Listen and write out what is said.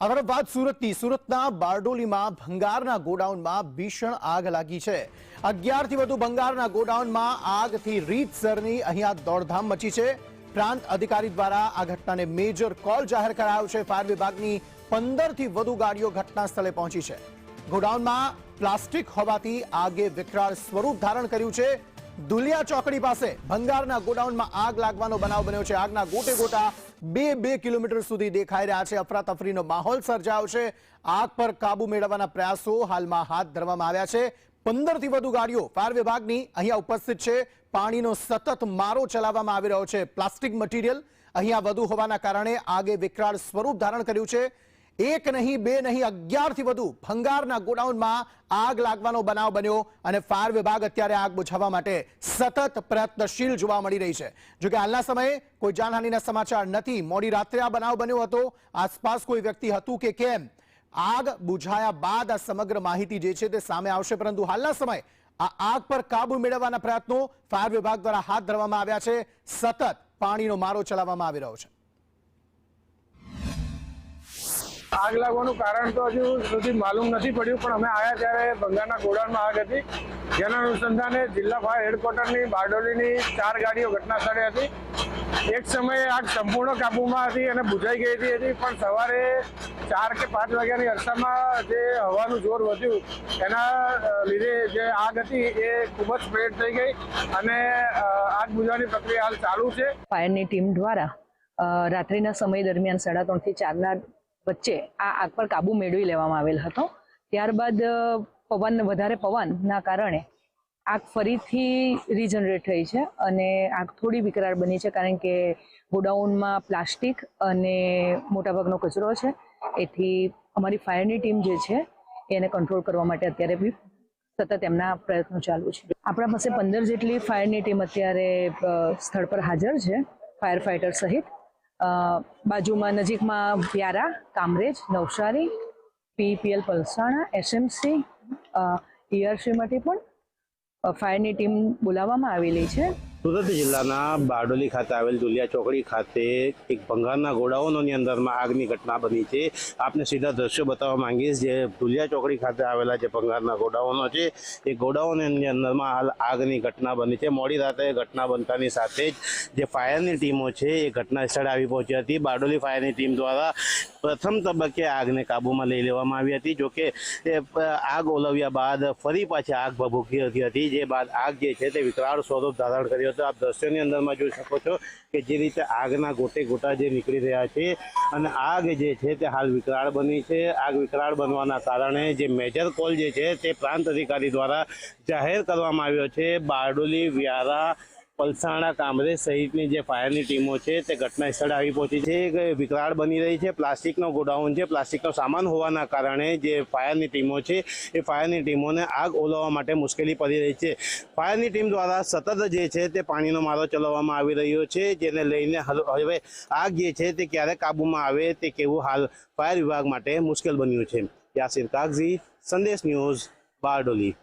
હવે વાત સુરતની સુરતના બારડોલીમાં ભંગારના ગોડાઉનમાં ભીષણ આગ લાગી છે। 11 થી વધુ ભંગારના ગોડાઉનમાં આગથી રીતસરની અહીંયા દોડધામ મચી છે। પ્રાંત અધિકારી દ્વારા આ ઘટનાને મેજર કોલ જાહેર કરાયો છે। ફાયર વિભાગની 15 થી વધુ ગાડીઓ ઘટના સ્થળે પહોંચી છે। ગોડાઉનમાં પ્લાસ્ટિક હોવાથી આગે વિકરાળ સ્વરૂપ ધારણ કર્યું છે। દુલિયા ચોકડી પાસે ભંગારના ગોડાઉનમાં આગ લાગવાનો બનાવ બન્યો છે। આગના ગોટે ગોટા 2 કિલોમીટર સુધી દેખાઈ રહ્યા છે। અફરાતફરીનો માહોલ સર્જાયો છે। આગ પર કાબુ મેળવવાના પ્રયાસો હાલમાં હાથ ધરવામાં આવ્યા છે। 15 થી વધુ ગાડીઓ ફાયર વિભાગની અહીંયા ઉપસ્થિત છે। પાણીનો સતત મારો ચલાવવામાં આવી રહ્યો છે। પ્લાસ્ટિક મટીરિયલ અહીંયા વધુ હોવાના કારણે આગે વિકરાળ સ્વરૂપ ધારણ કર્યું છે। એક નહીં બે નહીં 11 થી વધુ ભંગારના ગોડાઉનમાં આગ લાગવાનો બનાવ બન્યો અને ફાયર વિભાગ અત્યારે આગ બુઝાવવા માટે સતત પ્રયત્નશીલ જોવા મળી રહી છે। જોકે હાલના સમયે કોઈ જાનહાનિના સમાચાર નથી। મોડી રાત્રે આ બનાવ બન્યો હતો। આસપાસ કોઈ વ્યક્તિ હતું કે કેમ, આગ બુઝાયા બાદ આ સમગ્ર માહિતી જે છે તે સામે આવશે। પરંતુ હાલના સમયે આ આગ પર કાબુ મેળવવાના પ્રયત્નો ફાયર વિભાગ દ્વારા હાથ ધરવામાં આવ્યા છે। સતત પાણીનો મારો ચલાવવામાં આવી રહ્યો છે। आग लगवानुं कारण तो हजू सुधी मालूम नहीं पड़्યું, પણ અમે आया त्यारे भंगारना गोडाउनमां आग हती। जेना अनुसंधाने जिल्ला फायर हेडक्वार्टरनी बारडोलीनी 4 गाड़ीओ घटना स्थळे हती। एक समय आग संपूर्ण काबूमां हती अने बुझाई गई हती, पण सवारे 4 के 5 वाग्यानी अरसामां जे हवानुं जोर वध्युं एना लीधे जे आग हती ए खूब ज स्प्रेड थई गई अने आग बुझावવાની प्रक्रिया हाल चालू छे। फायरनी टीम द्वारा रात्रिना समय दरमियान 3:30 થી 4 વચ્ચે આ આગ પર કાબુ મેળવી લેવામાં આવેલ હતો। ત્યારબાદ વધારે પવનના કારણે આગ ફરીથી રીજનરેટ થઈ છે અને આગ થોડી વિકરાળ બની છે, કારણ કે ગોડાઉનમાં પ્લાસ્ટિક અને મોટાભાગનો કચરો છે। એથી અમારી ફાયરની ટીમ જે છે એને કંટ્રોલ કરવા માટે અત્યારે બી સતત એમના પ્રયત્નો ચાલુ છે। આપણા પાસે 15 જેટલી ફાયરની ટીમ અત્યારે સ્થળ પર હાજર છે, ફાયર ફાઇટર સહિત। બાજુમાં નજીકમાં વ્યારા, કામરેજ, નવસારી, પીપીએલ પલસાણા, એસએમસી, ઈઆરસીમાંથી પણ ફાયરની ટીમ બોલાવવામાં આવેલી છે। સુરત જિલ્લાના બારડોલી ખાતે આવેલ દુલિયા ચોકડી ખાતે એક ભંગારના ગોડાઉનોની અંદરમાં આગની ઘટના બની છે। આપને સીધા દ્રશ્યો બતાવવા માંગીશ। જે દુલિયા ચોકડી ખાતે આવેલા જે ભંગારના ગોડાઉનો છે એ ગોડાઉનની અંદરમાં હાલ આગની ઘટના બની છે। મોડી રાતે ઘટના બનતાની સાથે જ જે ફાયરની ટીમો છે એ ઘટના સ્થળે આવી પહોંચી હતી। બારડોલી ફાયરની ટીમ દ્વારા પ્રથમ તબક્કે આગને કાબૂમાં લઈ લેવામાં આવી હતી। જોકે આગ ઓલવ્યા બાદ ફરી પાછી આગ ભભૂકી હતી, જે બાદ આગ જે છે તે વિકરાળ સ્વરૂપ ધારણ કર્યો। તો આપ દ્રશ્યોની અંદરમાં જોઈ શકો છો કે જે રીતે આગના ગોટે ગોટા જે નીકળી રહ્યા છે અને આગ જે છે તે હાલ વિકરાળ બની છે। આગ વિકરાળ બનવાના કારણે જે મેજર કોલ જે છે તે પ્રાંત અધિકારી દ્વારા જાહેર કરવામાં આવ્યો છે। બારડોલી, વ્યારા, પલસાણા, કામરેજ સહિતની જે ફાયરની ટીમો છે તે ઘટના સ્થળે આવી પહોંચી છે। વિકરાળ બની રહી છે। પ્લાસ્ટિકનો ગોડાઉન છે, પ્લાસ્ટિકનો સામાન હોવાના કારણે જે ફાયરની ટીમો છે એ ફાયરની ટીમોને આગ ઓલવવા માટે મુશ્કેલી પડી રહી છે। ફાયરની ટીમ દ્વારા સતત જે છે તે પાણીનો મારો ચલાવવામાં આવી રહ્યો છે, જેને લઈને હવે આગ જે છે તે ક્યારે કાબૂમાં આવે તે કેવું હાલ ફાયર વિભાગ માટે મુશ્કેલ બન્યું છે। યાસીર કાગઝી, સંદેશ ન્યૂઝ, બારડોલી।